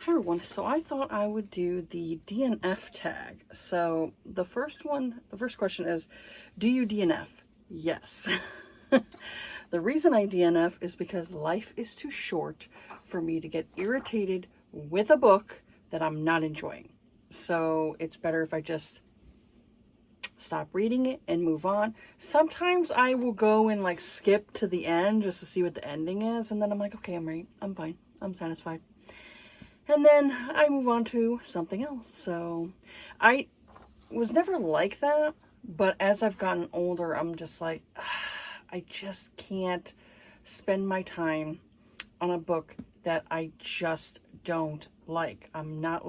Hi everyone, so I thought I would do the DNF tag. So the first question is, do you DNF? Yes. The reason I DNF is because life is too short for me to get irritated with a book that I'm not enjoying. So it's better if I just stop reading it and move on. Sometimes I will go and like skip to the end just to see what the ending is, and then I'm like, okay, I'm fine, I'm satisfied. And then I move on to something else. So I was never like that, but as I've gotten older, I'm just like, I just can't spend my time on a book that I just don't like. I'm not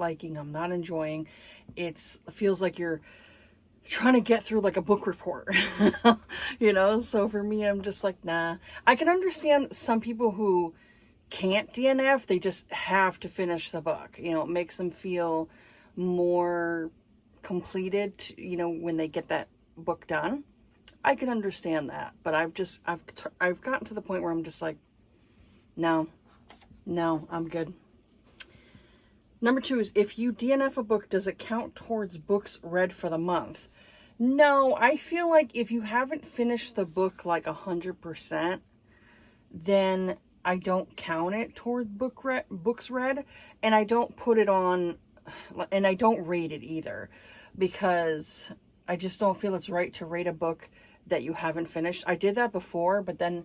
enjoying. It feels like you're trying to get through like a book report, you know? So for me, I'm just like, nah. I can understand some people who can't DNF, they just have to finish the book. You know, it makes them feel more completed, you know, when they get that book done. I can understand that, but I've gotten to the point where I'm just like, no, I'm good. Number 2 is, if you DNF a book, does it count towards books read for the month? No, I feel like if you haven't finished the book like 100%, then I don't count it toward books read, and I don't put it on, and I don't rate it either, because I just don't feel it's right to rate a book that you haven't finished. I did that before, but then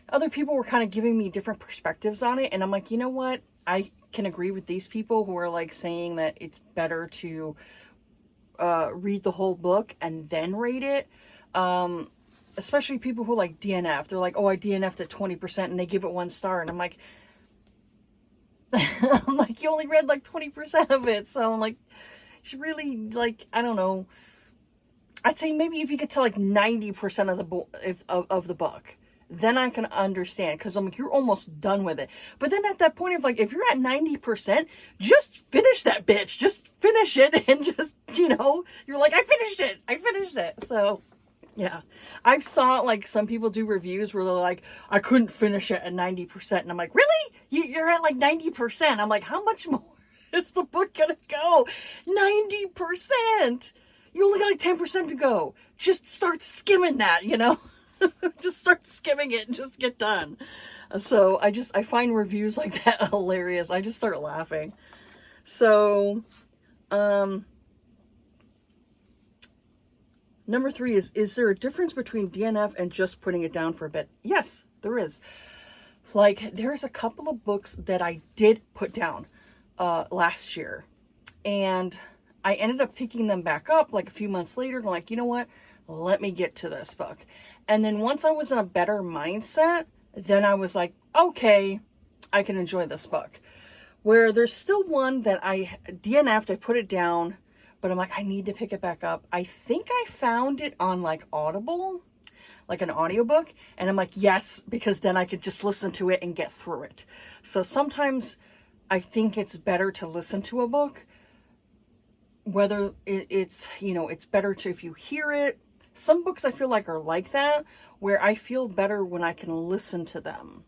other people were kind of giving me different perspectives on it, and I'm like, you know what? I can agree with these people who are like saying that it's better to read the whole book and then rate it. Especially people who like DNF. They're like, oh, I DNF'd at 20% and they give it 1 star. And I'm like, you only read like 20% of it. So I'm like, you should really, like, I don't know. I'd say maybe if you get to like 90% of the book, then I can understand. Because I'm like, you're almost done with it. But then at that point of like, if you're at 90%, just finish that bitch. Just finish it and just, you know, you're like, I finished it. So yeah, I've saw like some people do reviews where they're like, I couldn't finish it at 90%. And I'm like, really? You're at like 90%. I'm like, how much more is the book gonna go? 90%. You only got like 10% to go. Just start skimming that, you know? Just start skimming it and just get done. So I find reviews like that hilarious. I just start laughing. So, number 3 is there a difference between DNF and just putting it down for a bit? Yes, there is. Like, there's a couple of books that I did put down last year, and I ended up picking them back up like a few months later. I'm like, you know what? Let me get to this book. And then once I was in a better mindset, then I was like, okay, I can enjoy this book. Where there's still one that I DNF'd, I put it down, but I'm like, I need to pick it back up. I think I found it on like Audible, like an audiobook. And I'm like, yes, because then I could just listen to it and get through it. So sometimes I think it's better to listen to a book, whether it's, you know, it's better to, if you hear it. Some books I feel like are like that, where I feel better when I can listen to them.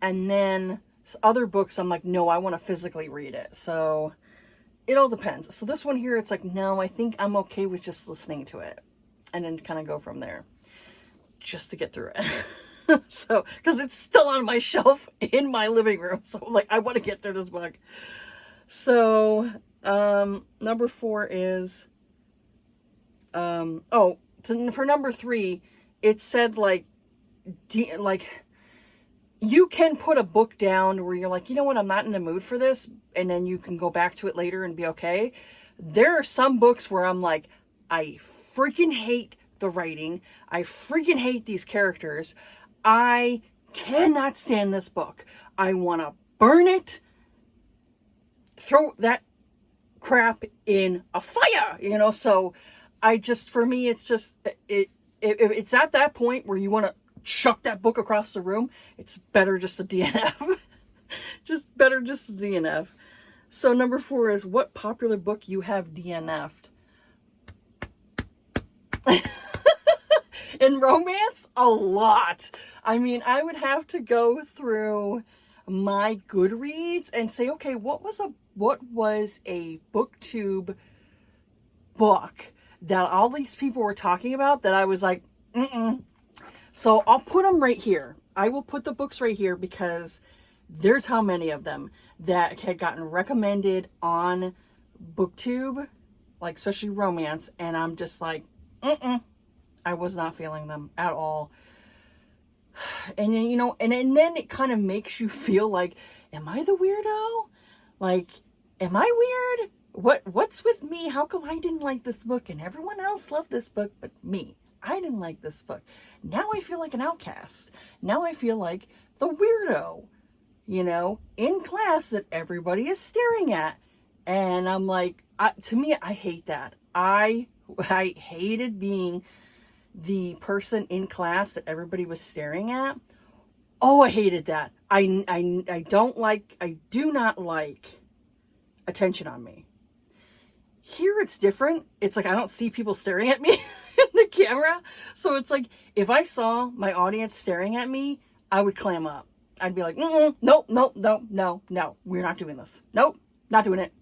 And then other books, I'm like, no, I want to physically read it. So it all depends. So this one here, it's like, no, I think I'm okay with just listening to it. And then kind of go from there. Just to get through it. So, because it's still on my shelf in my living room. So I'm like, I want to get through this book. So, number 4 is, so for number 3, it said like, you can put a book down where you're like, you know what, I'm not in the mood for this, and then you can go back to it later and be okay. There are some books where I'm like, I freaking hate the writing. I freaking hate these characters. I cannot stand this book. I want to burn it, throw that crap in a fire, you know? So for me, it's just, it's at that point where you want to chuck that book across the room. It's better just to DNF. Better just to DNF. So number 4 is, what popular book you have DNF'd? In romance, a lot. I mean, I would have to go through my Goodreads and say, okay, what was a Booktube book that all these people were talking about that I was like, So I'll put them right here. I will put the books right here because there's how many of them that had gotten recommended on Booktube, like especially romance, and I'm just like, I was not feeling them at all. And then, and then it kind of makes you feel like, am I the weirdo? Like, am I weird? What's with me? How come I didn't like this book and everyone else loved this book but me? I didn't like this book. Now I feel like an outcast. Now I feel like the weirdo, in class that everybody is staring at. And I'm like, to me, I hate that. I hated being the person in class that everybody was staring at. Oh, I hated that. I do not like attention on me. Here it's different. It's like I don't see people staring at me in the camera. So it's like if I saw my audience staring at me, I would clam up. I'd be like, no, we're not doing this. Nope, not doing it.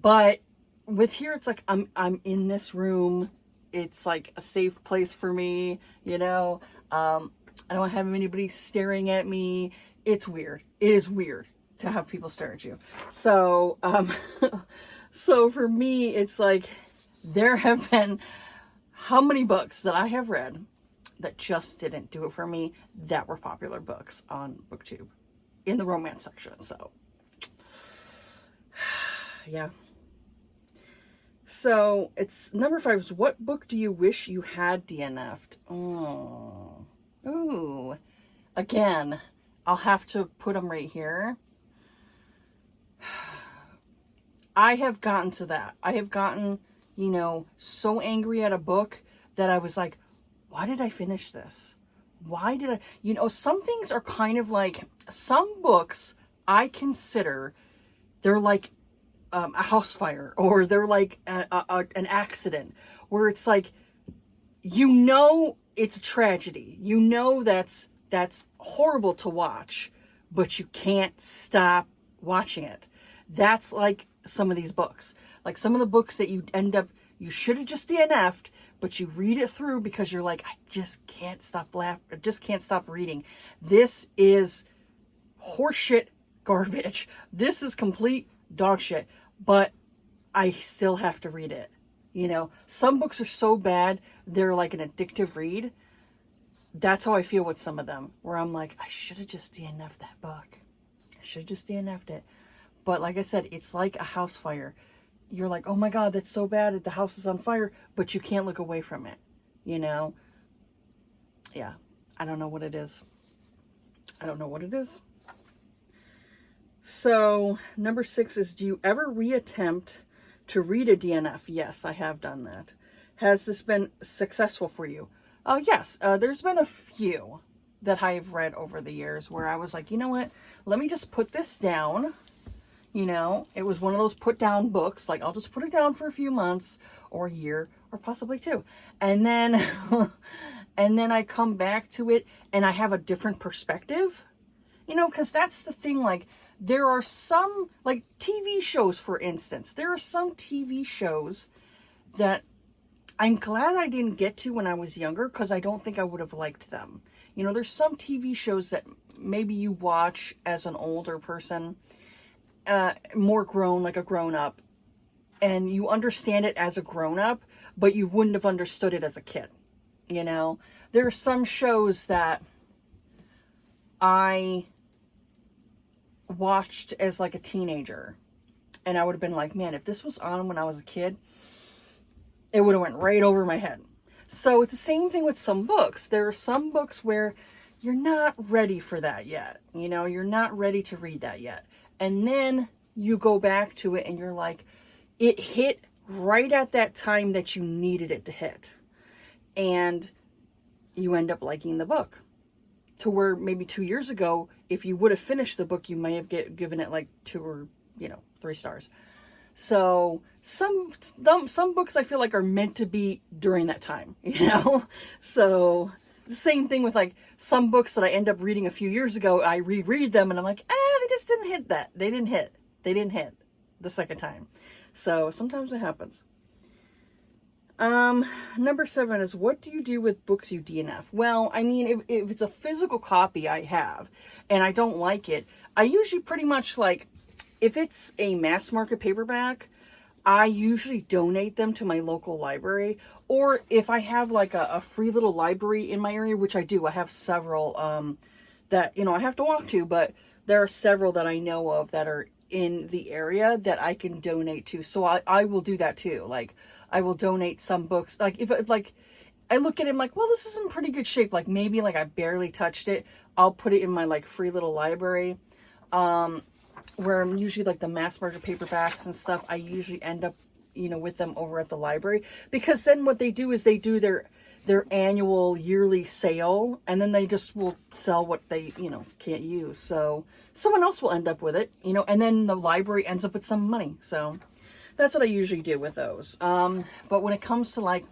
But with here, it's like I'm in this room. It's like a safe place for me, I don't have anybody staring at me. It's weird. It is weird to have people stare at you. So, so for me, it's like there have been how many books that I have read that just didn't do it for me that were popular books on Booktube in the romance section. So, yeah. So it's number 5 is, what book do you wish you had DNF'd? Ooh. Again, I'll have to put them right here. I have gotten to that. I have gotten, so angry at a book that I was like, why did I finish this? Why did I, some things are kind of like, some books I consider, they're like a house fire, or they're like an accident, where it's like, it's a tragedy. That's horrible to watch, but you can't stop watching it. That's like some of these books. Like some of the books that you should have just DNF'd, but you read it through because you're like, I just can't stop reading. This is horseshit garbage. This is complete dog shit, but I still have to read it. Some books are so bad, they're like an addictive read. That's how I feel with some of them, where I'm like, I should have just DNF'd that book. I should have just DNF'd it. But like I said, it's like a house fire. You're like, oh my God, that's so bad. The house is on fire, but you can't look away from it. Yeah. I don't know what it is. So number 6 is, do you ever reattempt to read a DNF? Yes, I have done that. Has this been successful for you? Oh, yes. There's been a few that I've read over the years where I was like, you know what? Let me just put this down. It was one of those put down books. Like, I'll just put it down for a few months or a year or possibly 2. And then, and then I come back to it and I have a different perspective, because that's the thing. Like, there are some, like TV shows, for instance, there are some TV shows that I'm glad I didn't get to when I was younger, because I don't think I would have liked them. There's some TV shows that maybe you watch as an older person, more grown, like a grown-up, and you understand it as a grown-up, but you wouldn't have understood it as a kid. There are some shows that I watched as like a teenager, and I would have been like, man, if this was on when I was a kid, it would have went right over my head. So it's the same thing with some books. There are some books where you're not ready for that yet. You're not ready to read that yet. And then you go back to it and you're like, it hit right at that time that you needed it to hit. And you end up liking the book. To where maybe 2 years ago, if you would have finished the book, you might have given it like 2 or 3 stars. So some books I feel like are meant to be during that time, So the same thing with like some books that I end up reading a few years ago. I reread them and I'm like, they just didn't hit that. They didn't hit the second time. So sometimes it happens. Number 7 is, what do you do with books you DNF? Well, I mean, if it's a physical copy I have and I don't like it, I usually pretty much like, if it's a mass market paperback, I usually donate them to my local library. Or if I have like a free little library in my area, which I do, I have several that, you know, I have to walk to, but there are several that I know of that are in the area that I can donate to. So I will do that too. Like, I will donate some books. Like, if like I look at it, I'm like, well, this is in pretty good shape. Like, maybe like I barely touched it. I'll put it in my like free little library. Where I'm usually like the mass market paperbacks and stuff, I usually end up, you know, with them over at the library, because then what they do is they do their annual yearly sale, and then they just will sell what they, you know, can't use. So someone else will end up with it, you know, and then the library ends up with some money. So that's what I usually do with those. But when it comes to like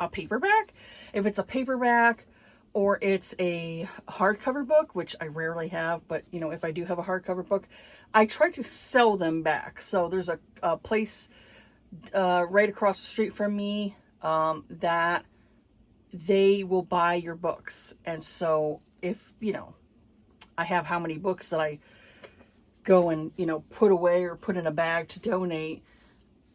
a paperback, if it's a paperback or it's a hardcover book, which I rarely have, but, you know, if I do have a hardcover book, I try to sell them back. So there's a place right across the street from me that they will buy your books. And so if, you know, I have how many books that I go and, you know, put away or put in a bag to donate,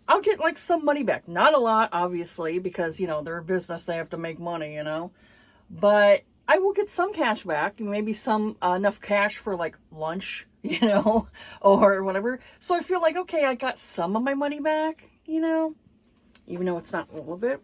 I'll get like some money back. Not a lot, obviously, because, you know, they're a business, they have to make money, you know. But I will get some cash back, maybe some enough cash for like lunch, you know, or whatever. So I feel like, okay, I got some of my money back, you know, even though it's not all of it.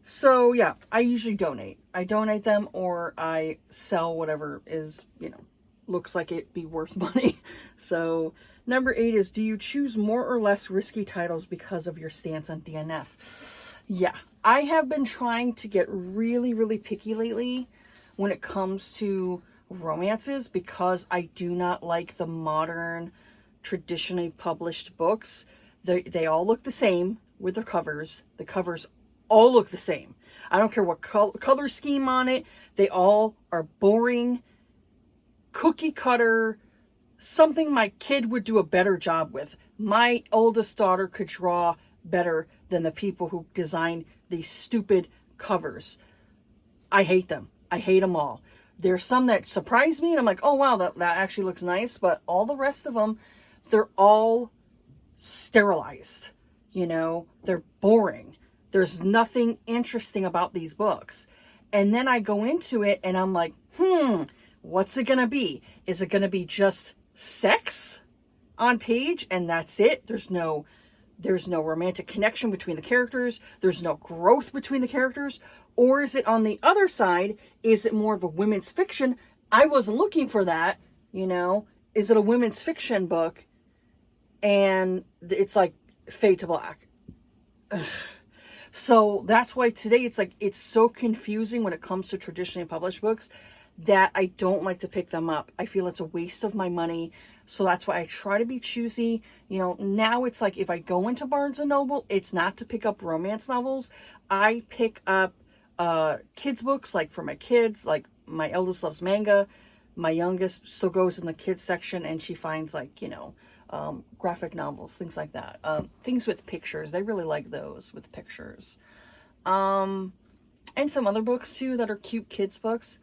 So yeah, I usually donate. I donate them, or I sell whatever is, you know, looks like it'd be worth money. So number 8 is, do you choose more or less risky titles because of your stance on DNF? Yeah, I have been trying to get really, really picky lately when it comes to romances, because I do not like the modern, traditionally published books. They all look the same with their covers. The covers all look the same. I don't care what color scheme on it. They all are boring, cookie cutter, something my kid would do a better job with. My oldest daughter could draw better than the people who design these stupid covers. I hate them. I hate them all. There's some that surprise me and I'm like, oh wow, that actually looks nice. But all the rest of them, they're all sterilized. You know, they're boring. There's nothing interesting about these books. And then I go into it and I'm like, what's it gonna be? Is it gonna be just sex on page and that's it? There's no romantic connection between the characters. There's no growth between the characters. Or is it on the other side? Is it more of a women's fiction? I wasn't looking for that, you know. Is it a women's fiction book and it's like fade to black? Ugh. So that's why today it's so confusing when it comes to traditionally published books that I don't like to pick them up. I feel it's a waste of my money. So that's why I try to be choosy. You know, now it's like if I go into Barnes & Noble, it's not to pick up romance novels. I pick up kids books, like for my kids. Like my eldest loves manga. My youngest still goes in the kids section and she finds like, you know, graphic novels, things like that. Things with pictures. They really like those with pictures. And some other books too that are cute kids books.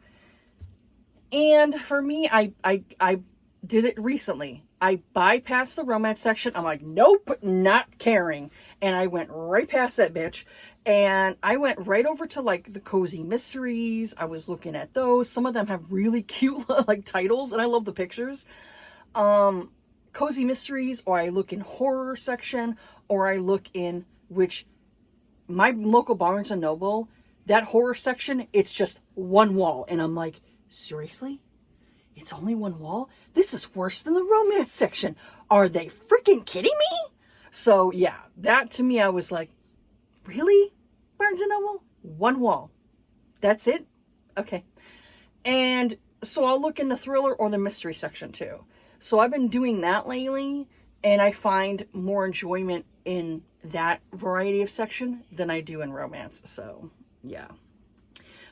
And for me, I did it recently. I bypassed the romance section. I'm like, nope, not caring. And I went right past that bitch. And I went right over to like the cozy mysteries. I was looking at those. Some of them have really cute like titles and I love the pictures. Cozy mysteries, or I look in horror section, or I look in, which my local Barnes & Noble, that horror section, it's just one wall. And I'm like, seriously? It's only one wall? This is worse than the romance section. Are they freaking kidding me? So yeah, that to me, I was like, really? Barnes & Noble? One wall. That's it? Okay. And so I'll look in the thriller or the mystery section too. So I've been doing that lately, and I find more enjoyment in that variety of section than I do in romance. So yeah.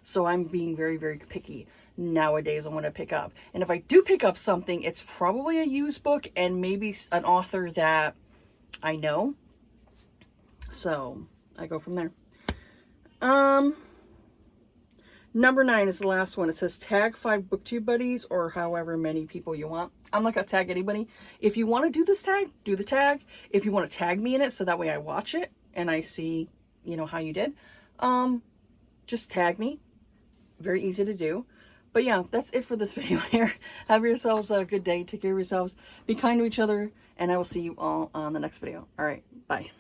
So I'm being very, very picky nowadays on what I pick up. And if I do pick up something, it's probably a used book and maybe an author that I know. So I go from there. Number 9 is the last one. It says tag 5 Booktube Buddies, or however many people you want. I'm not going to tag anybody. If you want to do this tag, do the tag. If you want to tag me in it so that way I watch it and I see, you know, how you did, just tag me. Very easy to do. But yeah, that's it for this video here. Have yourselves a good day. Take care of yourselves. Be kind to each other. And I will see you all on the next video. All right. Bye.